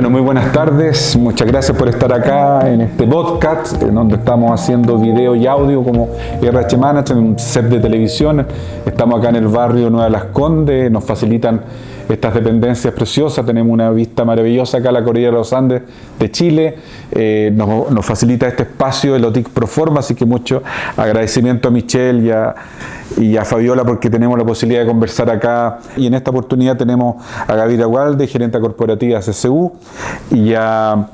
Bueno, muy buenas tardes. Muchas gracias por estar acá en este podcast, donde estamos haciendo video y audio como RH Management, un set de televisión. Estamos acá en el barrio Nueva Las Condes, nos facilitan estas dependencias preciosas. Tenemos una vista maravillosa acá a la cordillera de los Andes de Chile. Nos facilita este espacio el OTIC Proforma, así que mucho agradecimiento a Michelle y a Fabiola porque tenemos la posibilidad de conversar acá. Y en esta oportunidad tenemos a Gabriela Walde, gerente corporativa de CCU, y a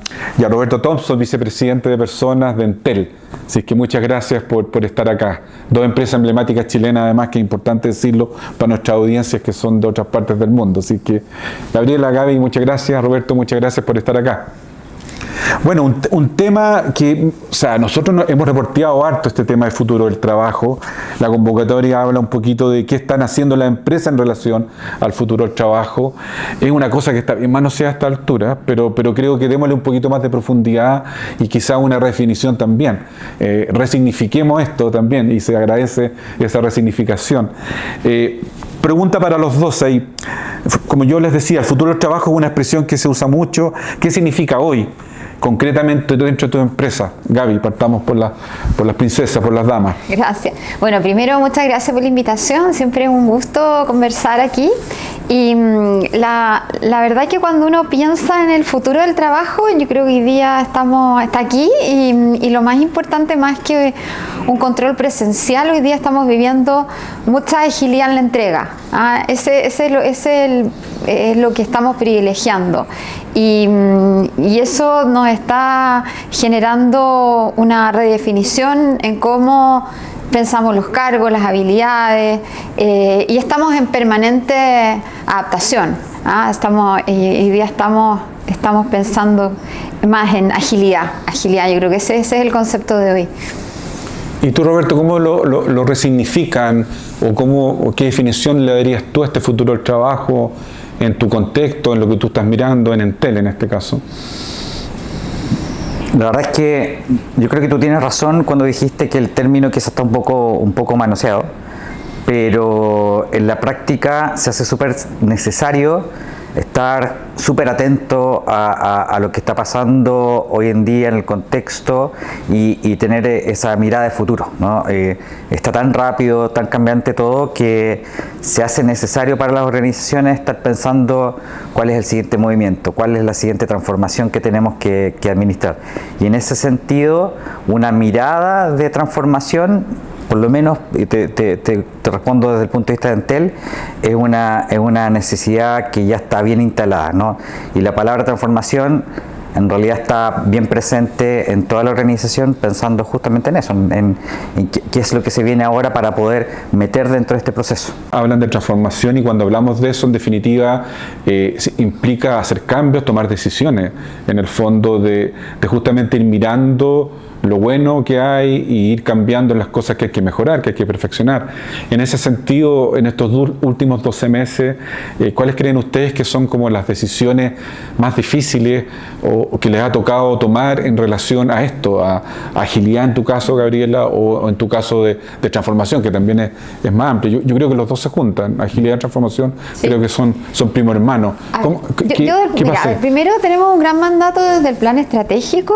Roberto Thompson, vicepresidente de personas de Entel. Así que muchas gracias por estar acá. Dos empresas emblemáticas chilenas, además, que es importante decirlo para nuestras audiencias que son de otras partes del mundo. Así que Gabriela, Gaby, muchas gracias. Roberto, muchas gracias por estar acá. Bueno, un tema que, nosotros hemos reporteado harto este tema de futuro del trabajo. La convocatoria habla un poquito de qué están haciendo las empresas en relación al futuro del trabajo. Es una cosa que está bien manoseada a esta altura, pero creo que démosle un poquito más de profundidad y quizá una redefinición también. Resignifiquemos esto también y se agradece esa resignificación. Pregunta para los dos ahí. Como yo les decía, el futuro del trabajo es una expresión que se usa mucho. ¿Qué significa hoy? Concretamente dentro de tu empresa. Gaby, partamos por las princesas, por las damas. Gracias. Bueno, primero muchas gracias por la invitación, siempre es un gusto conversar aquí. Y la verdad es que cuando uno piensa en el futuro del trabajo, yo creo que hoy día está aquí y lo más importante, más que un control presencial, hoy día estamos viviendo mucha agilidad en la entrega. Es lo que estamos privilegiando. Y eso nos está generando una redefinición en cómo pensamos los cargos, las habilidades, y estamos en permanente adaptación. Hoy día estamos pensando más en agilidad. Yo creo que ese es el concepto de hoy. ¿Y tú, Roberto, cómo lo resignifican o qué definición le darías tú a este futuro del trabajo en tu contexto, en lo que tú estás mirando en Entel en este caso? La verdad es que yo creo que tú tienes razón cuando dijiste que el término quizás está un poco manoseado, pero en la práctica se hace súper necesario estar súper atento a lo que está pasando hoy en día en el contexto y tener esa mirada de futuro, ¿no? Está tan rápido, tan cambiante todo que se hace necesario para las organizaciones estar pensando cuál es el siguiente movimiento, cuál es la siguiente transformación que tenemos que administrar. Y en ese sentido, una mirada de transformación, por lo menos te respondo desde el punto de vista de Entel, es una necesidad que ya está bien instalada, ¿no? Y la palabra transformación en realidad está bien presente en toda la organización, pensando justamente en eso, en qué es lo que se viene ahora para poder meter dentro de este proceso. Hablan de transformación y cuando hablamos de eso, en definitiva, implica hacer cambios, tomar decisiones, en el fondo de justamente ir mirando lo bueno que hay y ir cambiando las cosas que hay que mejorar, que hay que perfeccionar. En ese sentido, en estos últimos 12 meses, ¿cuáles creen ustedes que son como las decisiones más difíciles o que les ha tocado tomar en relación a esto, a agilidad en tu caso, Gabriela, o en tu caso de transformación, que también es más amplio? Yo creo que los dos se juntan, agilidad y transformación, sí. Creo que son primo hermanos. Mira, primero tenemos un gran mandato desde el plan estratégico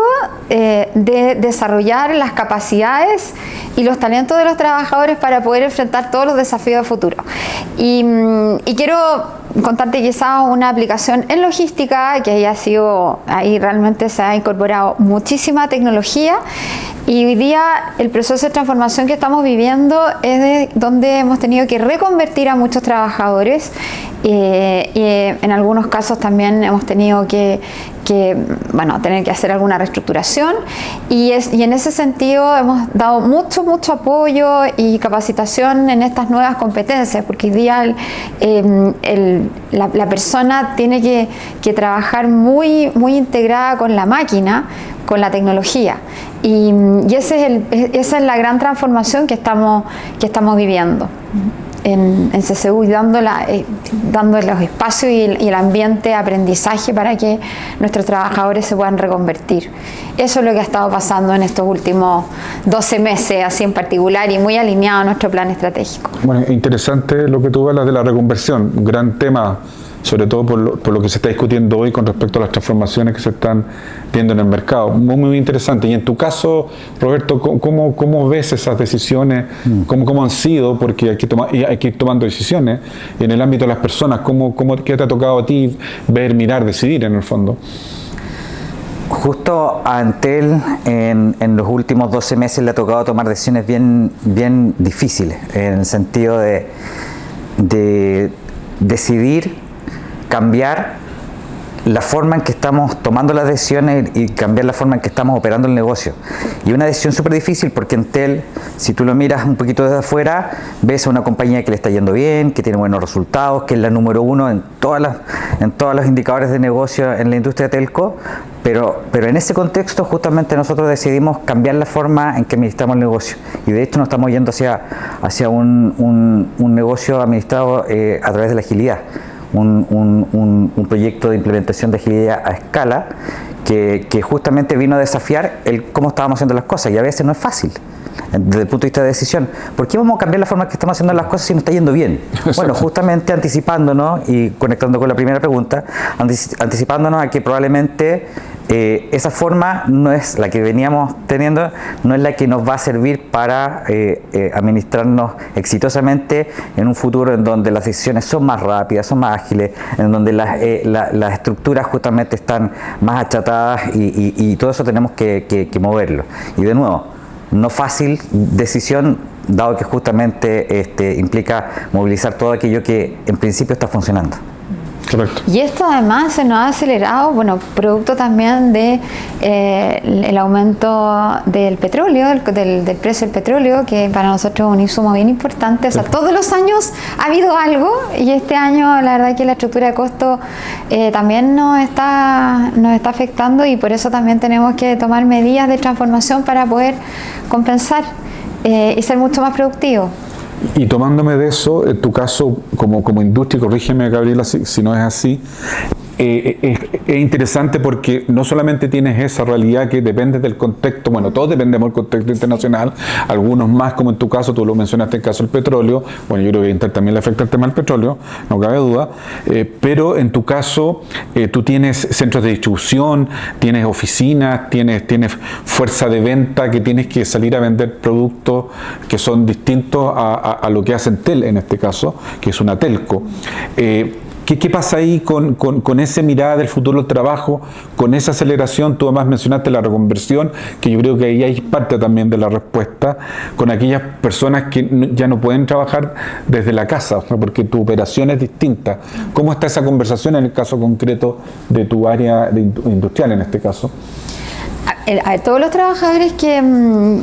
de desarrollar las capacidades y los talentos de los trabajadores para poder enfrentar todos los desafíos de futuro. Y quiero contarte quizás una aplicación en logística que ahí realmente se ha incorporado muchísima tecnología, y hoy día el proceso de transformación que estamos viviendo es donde hemos tenido que reconvertir a muchos trabajadores y en algunos casos también hemos tenido tener que hacer alguna reestructuración y en ese sentido hemos dado mucho apoyo y capacitación en estas nuevas competencias, porque hoy día la persona tiene que trabajar muy integrada con la máquina, con la tecnología, y esa es la gran transformación que estamos viviendo en CCU, y dando los espacios y el ambiente de aprendizaje para que nuestros trabajadores se puedan reconvertir. Eso es lo que ha estado pasando en estos últimos 12 meses, así en particular, y muy alineado a nuestro plan estratégico. Bueno, interesante lo que tú hablas de la reconversión, un gran tema sobre todo por lo que se está discutiendo hoy con respecto a las transformaciones que se están viendo en el mercado. Muy, muy interesante. Y en tu caso, Roberto, ¿cómo ves esas decisiones? ¿Cómo han sido? Porque hay que ir tomando decisiones en el ámbito de las personas. ¿Qué te ha tocado a ti ver, mirar, decidir en el fondo? Justo a Entel en los últimos 12 meses le ha tocado tomar decisiones bien difíciles, en el sentido de decidir cambiar la forma en que estamos tomando las decisiones y cambiar la forma en que estamos operando el negocio. Y una decisión súper difícil porque Entel, si tú lo miras un poquito desde afuera, ves a una compañía que le está yendo bien, que tiene buenos resultados, que es la número uno en todos los indicadores de negocio en la industria telco, pero en ese contexto justamente nosotros decidimos cambiar la forma en que administramos el negocio. Y de hecho nos estamos yendo hacia un negocio administrado a través de la agilidad. Un proyecto de implementación de agilidad a escala que justamente vino a desafiar cómo estábamos haciendo las cosas, y a veces no es fácil desde el punto de vista de decisión. ¿Por qué vamos a cambiar la forma en que estamos haciendo las cosas si nos está yendo bien? Bueno, justamente anticipándonos y conectando con la primera pregunta, anticipándonos a que probablemente esa forma no es la que veníamos teniendo, no es la que nos va a servir para administrarnos exitosamente en un futuro en donde las decisiones son más rápidas, son más ágiles, en donde las estructuras justamente están más achatadas y todo eso tenemos que moverlo. Y de nuevo, no fácil decisión, dado que justamente implica movilizar todo aquello que en principio está funcionando. Correcto. Y esto además se nos ha acelerado, bueno, producto también de el aumento del petróleo, del precio del petróleo, que para nosotros es un insumo bien importante. O sea, todos los años ha habido algo, y este año la verdad que la estructura de costo también nos está afectando, y por eso también tenemos que tomar medidas de transformación para poder compensar y ser mucho más productivos. Y tomándome de eso, en tu caso como industria, corrígeme Gabriela si no es así, es interesante porque no solamente tienes esa realidad que depende del contexto, bueno, todos dependemos del contexto internacional, algunos más, como en tu caso, tú lo mencionaste, el caso del petróleo, bueno, yo creo que Intel también le afecta el tema del petróleo, no cabe duda, pero en tu caso tú tienes centros de distribución, tienes oficinas, tienes fuerza de venta, que tienes que salir a vender productos que son distintos a lo que hace Entel en este caso, que es una telco. ¿Qué pasa ahí con esa mirada del futuro del trabajo, con esa aceleración? Tú además mencionaste la reconversión, que yo creo que ahí hay parte también de la respuesta, con aquellas personas que ya no pueden trabajar desde la casa, ¿no? Porque tu operación es distinta. ¿Cómo está esa conversación en el caso concreto de tu área industrial en este caso? A ver, todos los trabajadores que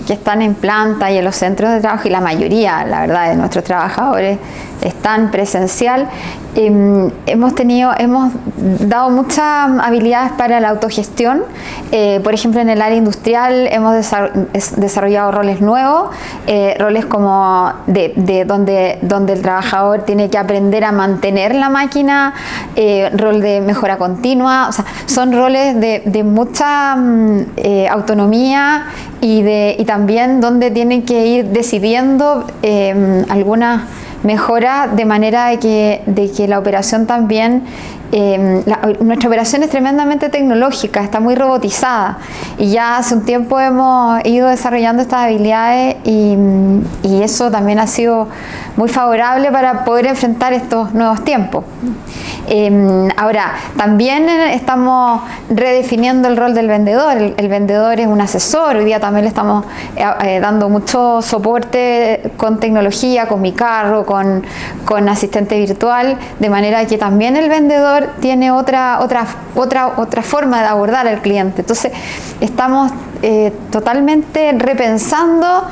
están en planta y en los centros de trabajo, y la mayoría, la verdad, de nuestros trabajadores están presencial, hemos dado muchas habilidades para la autogestión. Por ejemplo, en el área industrial hemos desarrollado roles nuevos, roles como donde el trabajador tiene que aprender a mantener la máquina, rol de mejora continua. O sea, son roles de mucha autonomía y también donde tienen que ir decidiendo algunas mejoras, de manera de que la operación también, nuestra operación es tremendamente tecnológica, está muy robotizada, y ya hace un tiempo hemos ido desarrollando estas habilidades y eso también ha sido muy favorable para poder enfrentar estos nuevos tiempos. Ahora, también estamos redefiniendo el rol del vendedor. El vendedor es un asesor. Hoy día también le estamos dando mucho soporte con tecnología, con Mi Carro, con asistente virtual, de manera que también el vendedor tiene otra forma de abordar al cliente. Entonces, estamos totalmente repensando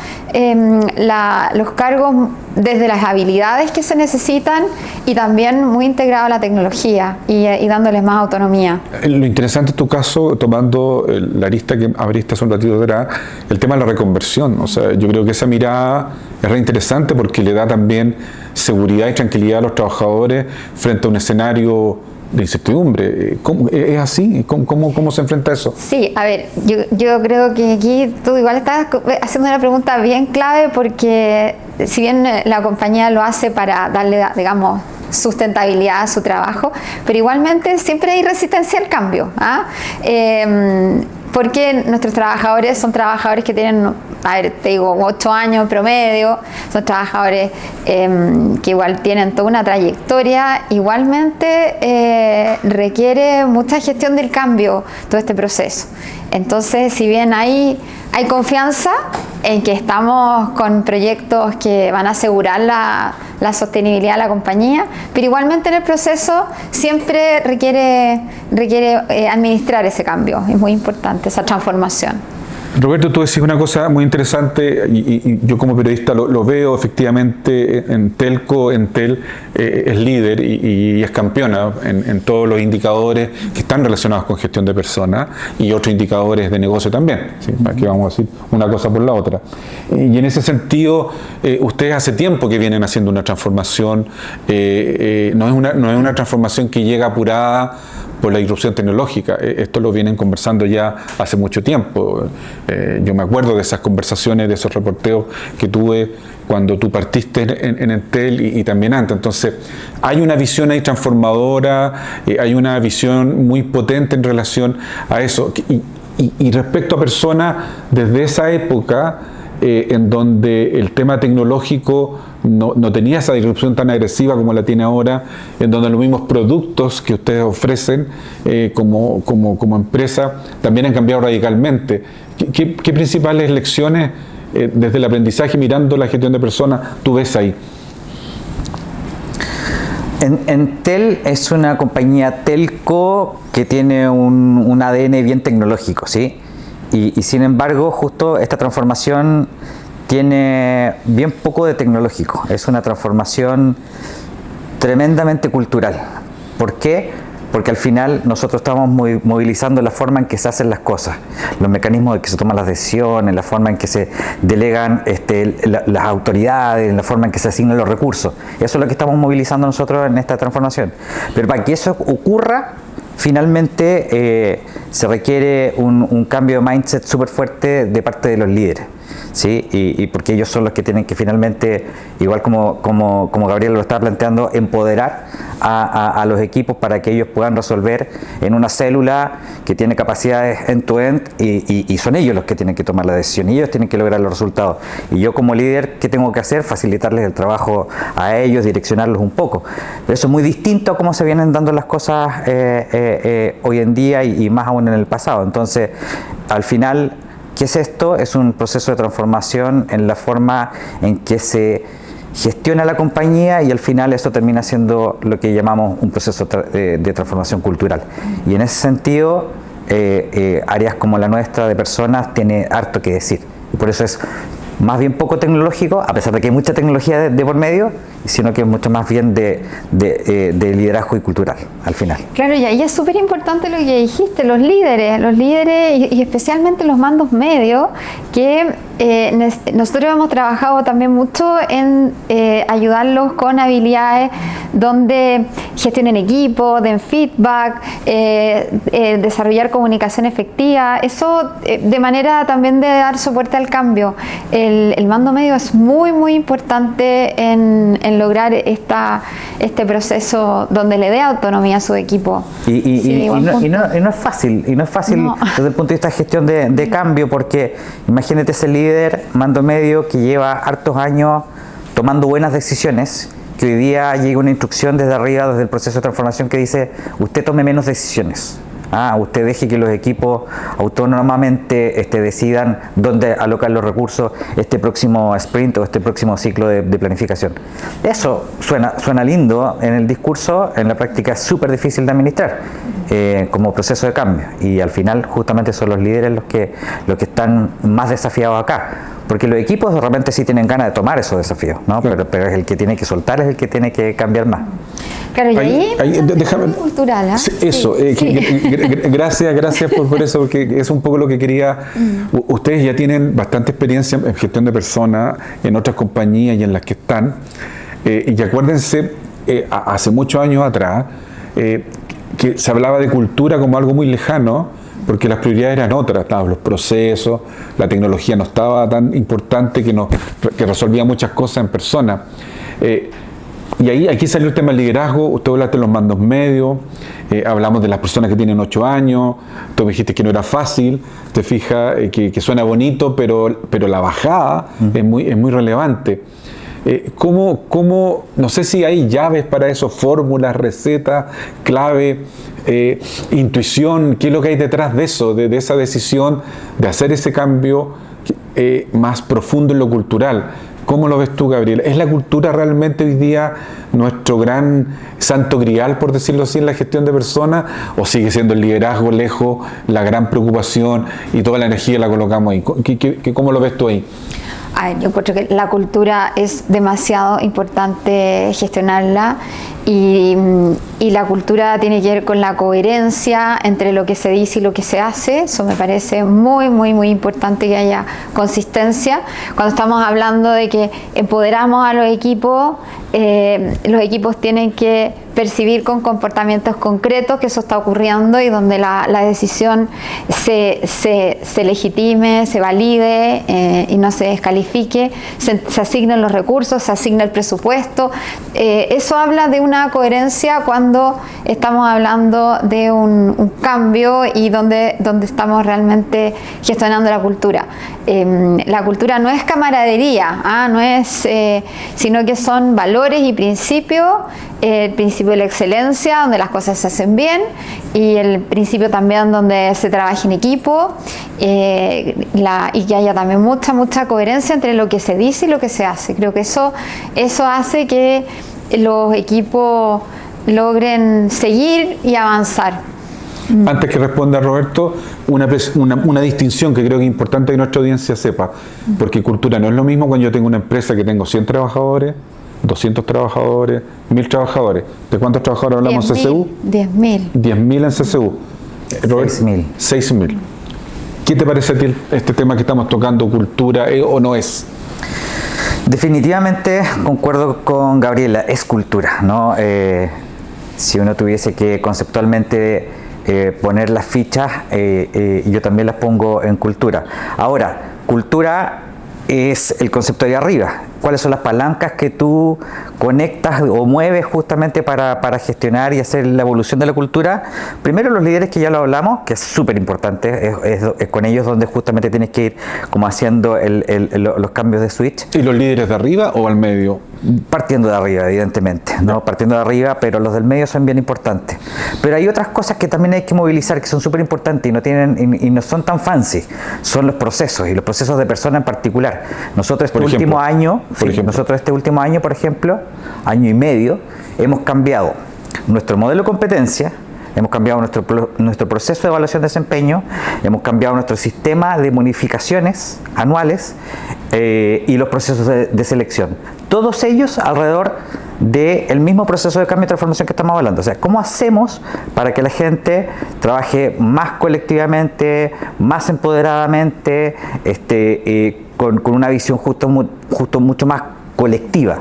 los cargos desde las habilidades que se necesitan, y también muy integrado a la tecnología y dándoles más autonomía. Lo interesante en tu caso, tomando la arista que abriste hace un ratito atrás, el tema de la reconversión. O sea, yo creo que esa mirada es re interesante porque le da también seguridad y tranquilidad a los trabajadores frente a un escenario de incertidumbre. ¿Es así? ¿Cómo se enfrenta a eso? Sí, a ver, yo creo que aquí tú igual estás haciendo una pregunta bien clave, porque si bien la compañía lo hace para darle, digamos, sustentabilidad a su trabajo, pero igualmente siempre hay resistencia al cambio, ¿ah? Porque nuestros trabajadores son trabajadores que tienen, a ver, te digo, 8 años promedio, son trabajadores que igual tienen toda una trayectoria, igualmente requiere mucha gestión del cambio todo este proceso. Entonces, si bien hay confianza en que estamos con proyectos que van a asegurar la sostenibilidad de la compañía, pero igualmente en el proceso siempre requiere administrar ese cambio. Es muy importante esa transformación. Roberto, tú decís una cosa muy interesante y yo como periodista lo veo efectivamente en Telco. Entel es líder y es campeona en todos los indicadores que están relacionados con gestión de personas y otros indicadores de negocio también, ¿sí? Aquí vamos a decir una cosa por la otra. Y en ese sentido, ustedes hace tiempo que vienen haciendo una transformación, no es una transformación que llega apurada por la disrupción tecnológica. Esto lo vienen conversando ya hace mucho tiempo. Yo me acuerdo de esas conversaciones, de esos reporteos que tuve cuando tú partiste en Entel y también antes. Entonces, hay una visión ahí transformadora, hay una visión muy potente en relación a eso. Y respecto a personas, desde esa época, en donde el tema tecnológico no tenía esa disrupción tan agresiva como la tiene ahora, en donde los mismos productos que ustedes ofrecen como empresa también han cambiado radicalmente. ¿Qué principales lecciones desde el aprendizaje mirando la gestión de personas tú ves ahí? Entel es una compañía telco que tiene un ADN bien tecnológico, ¿sí? Y sin embargo, justo esta transformación tiene bien poco de tecnológico. Es una transformación tremendamente cultural. ¿Por qué? Porque al final nosotros estamos movilizando la forma en que se hacen las cosas, los mecanismos en que se toman las decisiones, la forma en que se delegan las autoridades, la forma en que se asignan los recursos. Eso es lo que estamos movilizando nosotros en esta transformación. Pero para que eso ocurra, finalmente se requiere un cambio de mindset súper fuerte de parte de los líderes, ¿sí? Y porque ellos son los que tienen que finalmente, igual como Gabriel lo estaba planteando, empoderar a los equipos para que ellos puedan resolver en una célula que tiene capacidades end-to-end y son ellos los que tienen que tomar la decisión y ellos tienen que lograr los resultados. Y yo como líder, ¿qué tengo que hacer? Facilitarles el trabajo a ellos, direccionarlos un poco. Pero eso es muy distinto a cómo se vienen dando las cosas hoy en día y más aún en el pasado. Entonces, al final, ¿qué es esto? Es un proceso de transformación en la forma en que se gestiona la compañía y al final esto termina siendo lo que llamamos un proceso de transformación cultural. Y en ese sentido, áreas como la nuestra de personas tiene harto que decir. Y por eso es más bien poco tecnológico, a pesar de que hay mucha tecnología de por medio, sino que es mucho más bien de liderazgo y cultural, al final. Claro, y ahí es súper importante lo que dijiste, los líderes y especialmente los mandos medios, que nosotros hemos trabajado también mucho en ayudarlos con habilidades donde gestionen equipo, den feedback, desarrollar comunicación efectiva, eso de manera también de dar soporte al cambio. El mando medio es muy, muy importante en lograr este proceso donde le dé autonomía a su equipo. Y no es fácil, no. Desde el punto de vista de gestión de cambio, porque imagínate ese líder mando medio que lleva hartos años tomando buenas decisiones, que hoy día llega una instrucción desde arriba, desde el proceso de transformación que dice, usted tome menos decisiones. Usted deje que los equipos autónomamente decidan dónde alocar los recursos este próximo sprint o este próximo ciclo de planificación. Eso suena lindo en el discurso, en la práctica es súper difícil de administrar como proceso de cambio. Y al final justamente son los líderes los que están más desafiados acá. Porque los equipos de repente sí tienen ganas de tomar esos desafíos, ¿no? Pero es el que tiene que soltar, es el que tiene que cambiar más. Claro, y ahí déjame, cultural, eso, gracias por eso, porque es un poco lo que quería. Ustedes ya tienen bastante experiencia en gestión de personas, en otras compañías y en las que están. Y acuérdense, hace muchos años atrás, que se hablaba de cultura como algo muy lejano, porque las prioridades eran otras, estaban los procesos, la tecnología no estaba tan importante que resolvía muchas cosas en persona. Y ahí, aquí salió el tema del liderazgo. Usted hablaste de los mandos medios, hablamos de las personas que tienen 8 años, tú me dijiste que no era fácil, te fijas que suena bonito, pero la bajada es muy relevante. No sé si hay llaves para eso, fórmulas, recetas, clave, intuición, qué es lo que hay detrás de eso, de esa decisión de hacer ese cambio más profundo en lo cultural. ¿Cómo lo ves tú, Gabriela? ¿Es la cultura realmente hoy día nuestro gran santo grial, por decirlo así, en la gestión de personas? ¿O sigue siendo el liderazgo lejos, la gran preocupación y toda la energía la colocamos ahí? ¿Cómo lo ves tú ahí? A ver, yo creo que la cultura es demasiado importante gestionarla y la cultura tiene que ver con la coherencia entre lo que se dice y lo que se hace. Eso me parece muy importante, que haya consistencia. Cuando estamos hablando de que empoderamos a los equipos tienen que percibir con comportamientos concretos que eso está ocurriendo y donde la decisión se legitime, se valide y no se descalifique, se asignen los recursos, se asigne el presupuesto. Eso habla de una coherencia cuando estamos hablando de un cambio y donde estamos realmente gestionando la cultura. La cultura no es camaradería, no es, sino que son valores y principios. El principio de la excelencia, donde las cosas se hacen bien, y el principio también donde se trabaja en equipo, y que haya también mucha coherencia entre lo que se dice y lo que se hace. Creo que eso hace que los equipos logren seguir y avanzar. Antes que responda Roberto, una distinción que creo que es importante que nuestra audiencia sepa, porque cultura no es lo mismo cuando yo tengo una empresa que tengo 100 trabajadores, 200 trabajadores, 1000 trabajadores. ¿De cuántos trabajadores hablamos en CCU? 10.000. 10.000 en CCU. 6.000. 6.000. ¿Qué te parece a ti este tema que estamos tocando, cultura, o no es? Definitivamente concuerdo con Gabriela, es cultura, ¿no? Si uno tuviese que conceptualmente poner las fichas, yo también las pongo en cultura. Ahora, cultura es el concepto de arriba. ¿Cuáles son las palancas que tú conectas o mueves justamente para gestionar y hacer la evolución de la cultura? Primero, los líderes, que ya lo hablamos, que es súper importante, es con ellos donde justamente tienes que ir como haciendo los cambios de switch. ¿Y los líderes de arriba o al medio? Partiendo de arriba, evidentemente, ¿no? Partiendo de arriba, pero los del medio son bien importantes. Pero hay otras cosas que también hay que movilizar, que son súper importantes y no son tan fancy. Son los procesos, y los procesos de persona en particular. Nosotros nosotros este último año, por ejemplo, año y medio, hemos cambiado nuestro modelo de competencia, hemos cambiado nuestro proceso de evaluación de desempeño, hemos cambiado nuestro sistema de bonificaciones anuales y los procesos de selección. Todos ellos alrededor del mismo proceso de cambio y transformación que estamos hablando. O sea, ¿cómo hacemos para que la gente trabaje más colectivamente, más empoderadamente, con una visión justo mucho más colectiva?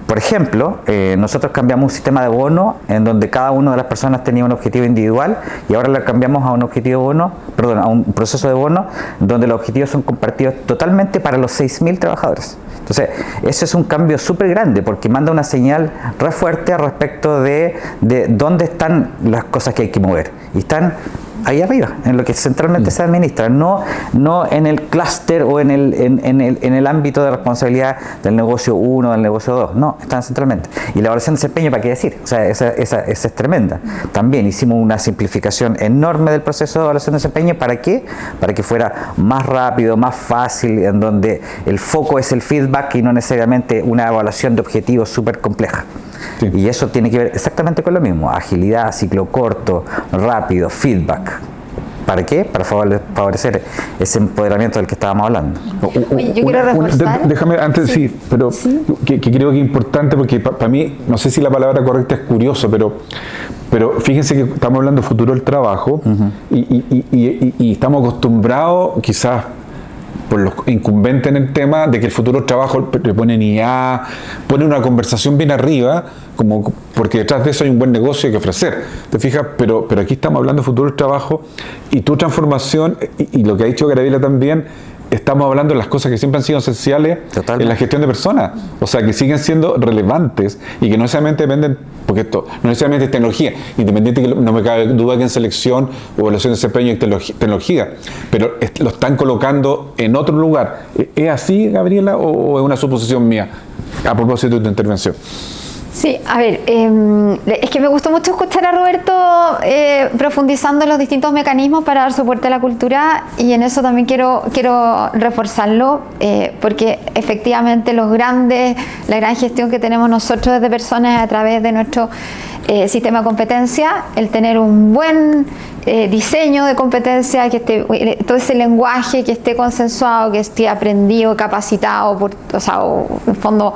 Por ejemplo, nosotros cambiamos un sistema de bono en donde cada una de las personas tenía un objetivo individual, y ahora lo cambiamos a a un proceso de bono donde los objetivos son compartidos totalmente para los 6.000 trabajadores. Entonces, eso es un cambio súper grande, porque manda una señal re fuerte respecto de dónde están las cosas que hay que mover. Y están ahí arriba, en lo que centralmente se administra, no en el clúster o en el ámbito de responsabilidad del negocio 1 o del negocio 2, no, están centralmente. Y la evaluación de desempeño, ¿para qué decir? O sea, esa es tremenda. También hicimos una simplificación enorme del proceso de evaluación de desempeño. ¿Para qué? Para que fuera más rápido, más fácil, en donde el foco es el feedback y no necesariamente una evaluación de objetivos súper compleja. Sí. Y eso tiene que ver exactamente con lo mismo: agilidad, ciclo corto, rápido, feedback. ¿Para qué? Para favorecer ese empoderamiento del que estábamos hablando. Oye, yo quiero reforzar. Déjame antes, sí, pero ¿sí? Que creo que es importante, porque para mí, no sé si la palabra correcta es curioso, pero fíjense que estamos hablando de futuro del trabajo, y estamos acostumbrados, quizás por los incumbentes en el tema, de que el futuro del trabajo le ponen IA, pone una conversación bien arriba, como porque detrás de eso hay un buen negocio que ofrecer, ¿te fijas? Pero aquí estamos hablando de futuro del trabajo, y tu transformación, y lo que ha dicho Gabriela también, estamos hablando de las cosas que siempre han sido esenciales en la gestión de personas, o sea, que siguen siendo relevantes y que no necesariamente dependen, porque esto no necesariamente es tecnología, independiente que no me cabe duda que en selección o evaluación de desempeño es tecnología, pero lo están colocando en otro lugar. ¿Es así, Gabriela, o es una suposición mía a propósito de tu intervención? Sí, a ver, es que me gustó mucho escuchar a Roberto profundizando en los distintos mecanismos para dar soporte a la cultura, y en eso también quiero reforzarlo, porque efectivamente la gran gestión que tenemos nosotros desde Personas a través de nuestro sistema de competencia, el tener un buen diseño de competencia, que esté, todo ese lenguaje que esté consensuado, que esté aprendido, capacitado, o en fondo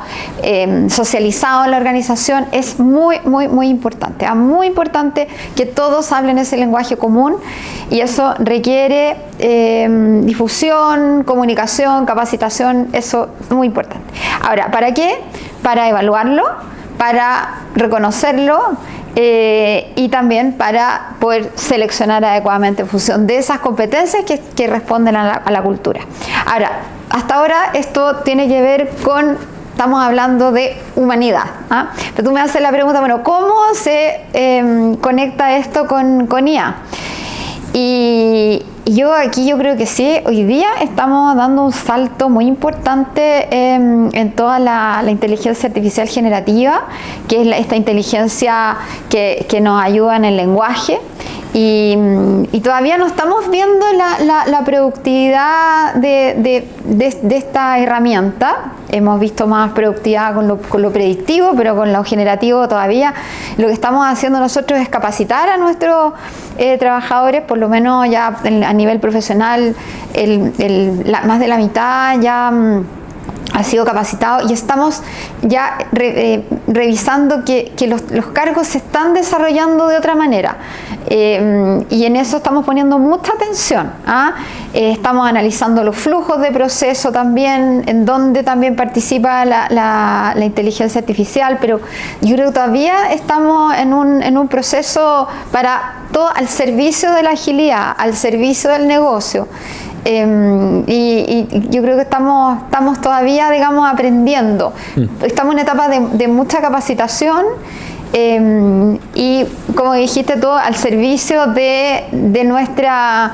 socializado en la organización, es muy importante. Es muy importante que todos hablen ese lenguaje común, y eso requiere difusión, comunicación, capacitación, eso es muy importante. Ahora, ¿para qué? Para evaluarlo, para reconocerlo, y también para poder seleccionar adecuadamente en función de esas competencias que responden a la cultura. Ahora, hasta ahora esto tiene que ver con, estamos hablando de humanidad, ¿ah? Pero tú me haces la pregunta, bueno, ¿cómo se conecta esto con IA? Y yo creo que sí, hoy día estamos dando un salto muy importante en toda la inteligencia artificial generativa, que es esta inteligencia que nos ayuda en el lenguaje, y todavía no estamos viendo la productividad de esta herramienta. Hemos visto más productividad con lo predictivo, pero con lo generativo todavía. Lo que estamos haciendo nosotros es capacitar a nuestros trabajadores, por lo menos ya a nivel profesional, más de la mitad ya ha sido capacitado, y estamos ya revisando que los cargos se están desarrollando de otra manera, y en eso estamos poniendo mucha atención, ¿ah? Estamos analizando los flujos de proceso también, en donde también participa la inteligencia artificial, pero yo creo que todavía estamos en un proceso para todo al servicio de la agilidad, al servicio del negocio. Y yo creo que estamos todavía, digamos, aprendiendo. Estamos en una etapa de mucha capacitación, y, como dijiste tú, al servicio de nuestra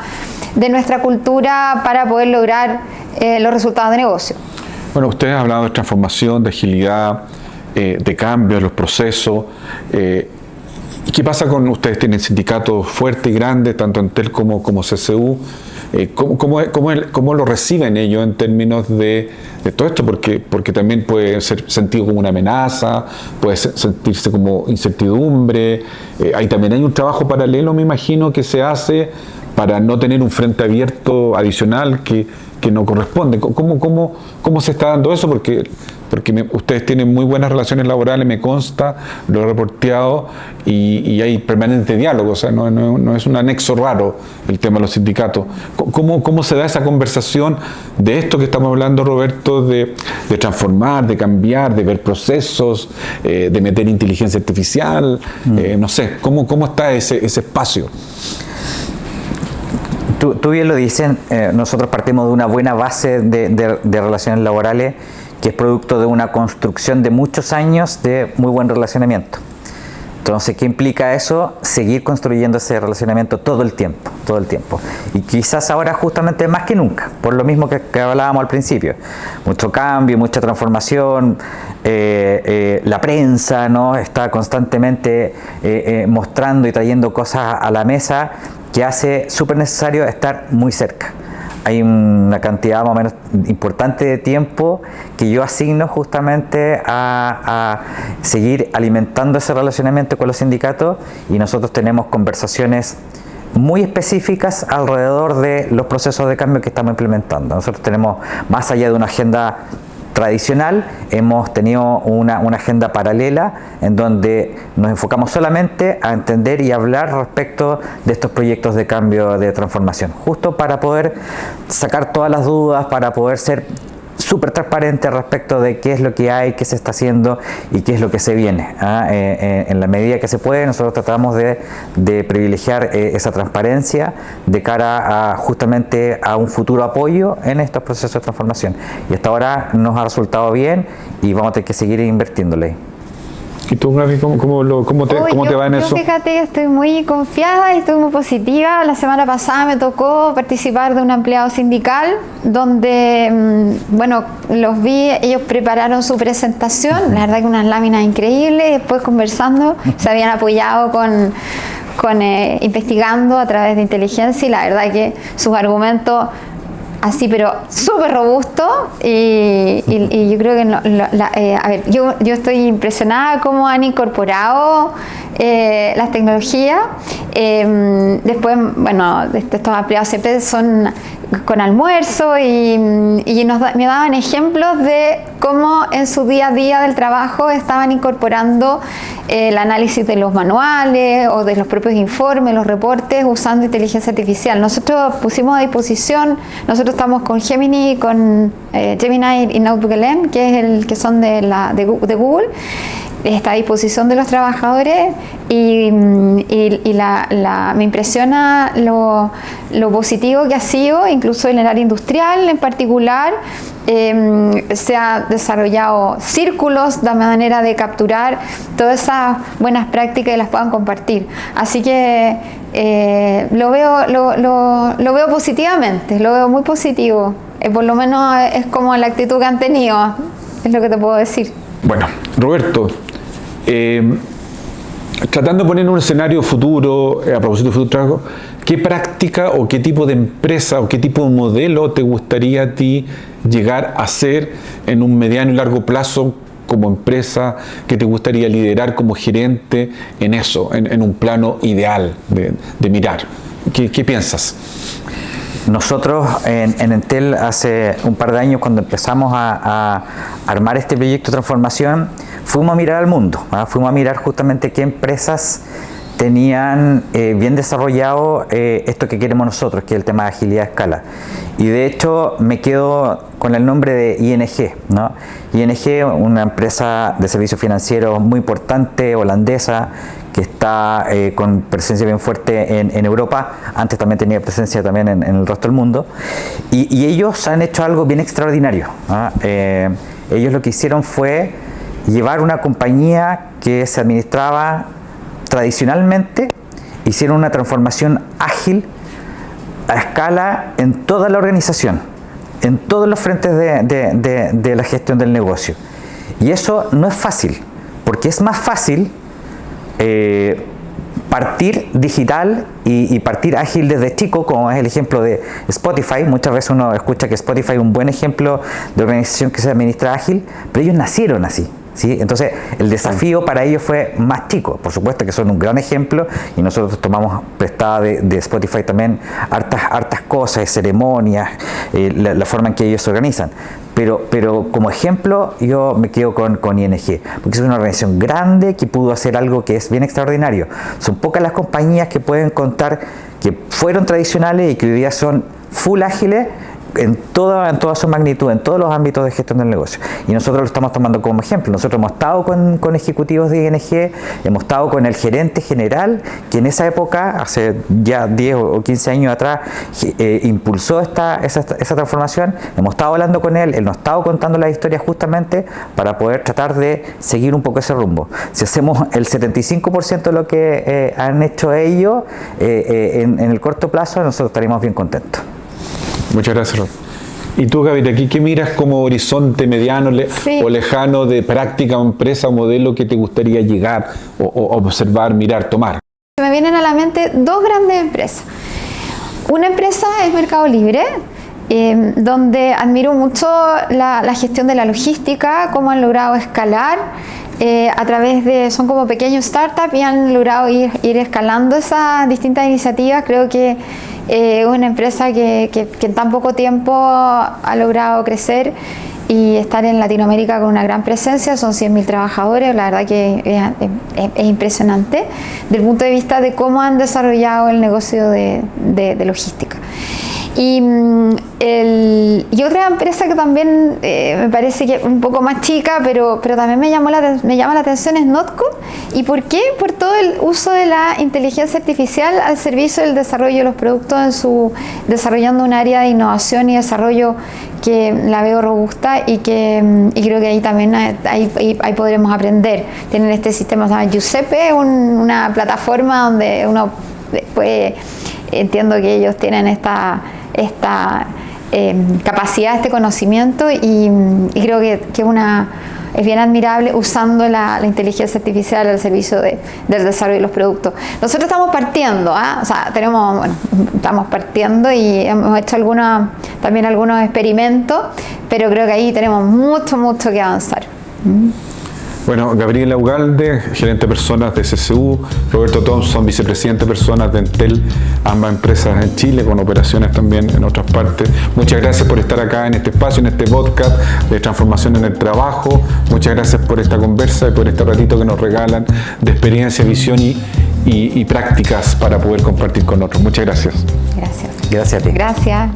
cultura para poder lograr los resultados de negocio. Bueno, ustedes han hablado de transformación, de agilidad, de cambio en los procesos. ¿Qué pasa con ustedes? Tienen sindicatos fuertes y grandes, tanto Entel como CSU. ¿Cómo lo reciben ellos en términos de todo esto? Porque también puede ser sentido como una amenaza, puede sentirse como incertidumbre. Ahí también hay un trabajo paralelo, me imagino, que se hace para no tener un frente abierto adicional que no corresponde. ¿Cómo se está dando eso? Porque ustedes tienen muy buenas relaciones laborales, me consta, lo he reporteado, y hay permanente diálogo, o sea, no es un anexo raro el tema de los sindicatos. ¿Cómo se da esa conversación de esto que estamos hablando, Roberto, de transformar, de cambiar, de ver procesos, de meter inteligencia artificial? No sé, ¿cómo está ese espacio? Tú bien lo dices, nosotros partimos de una buena base de relaciones laborales, que es producto de una construcción de muchos años de muy buen relacionamiento. Entonces, ¿qué implica eso? Seguir construyendo ese relacionamiento todo el tiempo. Y quizás ahora justamente más que nunca, por lo mismo que hablábamos al principio. Mucho cambio, mucha transformación, la prensa, ¿no?, está constantemente mostrando y trayendo cosas a la mesa que hace súper necesario estar muy cerca. Hay una cantidad más o menos importante de tiempo que yo asigno justamente a seguir alimentando ese relacionamiento con los sindicatos, y nosotros tenemos conversaciones muy específicas alrededor de los procesos de cambio que estamos implementando. Nosotros tenemos, más allá de una agenda tradicional, hemos tenido una agenda paralela en donde nos enfocamos solamente a entender y hablar respecto de estos proyectos de cambio, de transformación, justo para poder sacar todas las dudas, para poder ser súper transparente respecto de qué es lo que hay, qué se está haciendo y qué es lo que se viene. En la medida que se puede, nosotros tratamos de privilegiar esa transparencia de cara a justamente a un futuro apoyo en estos procesos de transformación. Y hasta ahora nos ha resultado bien y vamos a tener que seguir invirtiéndole. ¿Y tú, Gaby, cómo te va en eso? Fíjate, estoy muy confiada y estoy muy positiva. La semana pasada me tocó participar de un ampliado sindical donde, bueno, los vi, ellos prepararon su presentación, la verdad que unas láminas increíbles, después conversando, se habían apoyado con investigando a través de inteligencia y la verdad que sus argumentos así, pero súper robusto y yo creo que a ver, yo estoy impresionada cómo han incorporado las tecnologías. Después, bueno, estos ampliados siempre son con almuerzo y me daban ejemplos de cómo en su día a día del trabajo estaban incorporando el análisis de los manuales o de los propios informes, los reportes, usando inteligencia artificial. Nosotros pusimos a disposición, nosotros estamos con Gemini y Notebook-LM, que son de Google. Está a disposición de los trabajadores y me impresiona lo positivo que ha sido, incluso en el área industrial en particular. Se ha desarrollado círculos de manera de capturar todas esas buenas prácticas y las puedan compartir. Así que lo veo positivamente, lo veo muy positivo. Por lo menos es como la actitud que han tenido, es lo que te puedo decir. Bueno, Roberto, tratando de poner un escenario futuro, a propósito de futuro trabajo, ¿qué práctica o qué tipo de empresa o qué tipo de modelo te gustaría a ti llegar a ser en un mediano y largo plazo como empresa, que te gustaría liderar como gerente en eso, en un ideal de mirar? ¿Qué piensas? Nosotros en Entel hace un par de años, cuando empezamos a armar este proyecto de transformación, fuimos a mirar al mundo, fuimos a mirar justamente qué empresas tenían bien desarrollado esto que queremos nosotros, que es el tema de agilidad a escala. Y de hecho me quedo con el nombre de ING, ¿no? ING, una empresa de servicios financieros muy importante, holandesa, que está con presencia bien fuerte en Europa. Antes también tenía presencia también en el resto del mundo. Y ellos han hecho algo bien extraordinario, ¿no? Ellos lo que hicieron fue llevar una compañía que se administraba tradicionalmente, hicieron una transformación ágil a escala en toda la organización, en todos los frentes de la gestión del negocio. Y eso no es fácil, porque es más fácil partir digital y partir ágil desde chico, como es el ejemplo de Spotify. Muchas veces uno escucha que Spotify es un buen ejemplo de organización que se administra ágil, pero ellos nacieron así, ¿sí? Entonces el desafío para ellos fue más chico. Por supuesto que son un gran ejemplo y nosotros tomamos prestada de Spotify también hartas cosas, ceremonias, la forma en que ellos se organizan. Pero como ejemplo yo me quedo con ING, porque es una organización grande que pudo hacer algo que es bien extraordinario. Son pocas las compañías que pueden contar que fueron tradicionales y que hoy día son full ágiles en toda su magnitud, en todos los ámbitos de gestión del negocio. Y nosotros lo estamos tomando como ejemplo. Nosotros hemos estado con ejecutivos de ING, hemos estado con el gerente general, que en esa época, hace ya 10 o 15 años atrás, impulsó esa transformación. Hemos estado hablando con él nos ha estado contando la historia justamente para poder tratar de seguir un poco ese rumbo. Si hacemos el 75% de lo que han hecho ellos en el corto plazo, nosotros estaríamos bien contentos. Muchas gracias, Rob. ¿Y tú, Gaby, aquí qué miras como horizonte mediano o lejano de práctica o empresa o modelo que te gustaría llegar o observar, mirar, tomar? Me vienen a la mente dos grandes empresas. Una empresa es Mercado Libre, donde admiro mucho la gestión de la logística, cómo han logrado escalar a través son como pequeños startups y han logrado ir escalando esas distintas iniciativas. Creo que es una empresa que en tan poco tiempo ha logrado crecer y estar en Latinoamérica con una gran presencia. Son 100.000 trabajadores, la verdad que es impresionante desde el punto de vista de cómo han desarrollado el negocio de logística. Y otra empresa que también me parece que un poco más chica, pero también me llama la atención es Notco. ¿Y por qué? Por todo el uso de la inteligencia artificial al servicio del desarrollo de los productos, desarrollando un área de innovación y desarrollo que la veo robusta y creo que ahí también ahí podremos aprender. Tienen este sistema, se llama Giuseppe, una plataforma donde uno puede, entiendo que ellos tienen esta capacidad, este conocimiento y creo que es bien admirable usando la inteligencia artificial al servicio del desarrollo de los productos. Nosotros estamos partiendo, o sea, estamos partiendo y hemos hecho también algunos experimentos, pero creo que ahí tenemos mucho que avanzar. Bueno, Gabriela Ugalde, gerente de personas de CCU, Roberto Thompson, vicepresidente de personas de Entel, ambas empresas en Chile, con operaciones también en otras partes. Muchas gracias por estar acá en este espacio, en este podcast de transformación en el trabajo. Muchas gracias por esta conversa y por este ratito que nos regalan de experiencia, visión y prácticas para poder compartir con otros. Muchas gracias. Gracias. Gracias a ti. Gracias.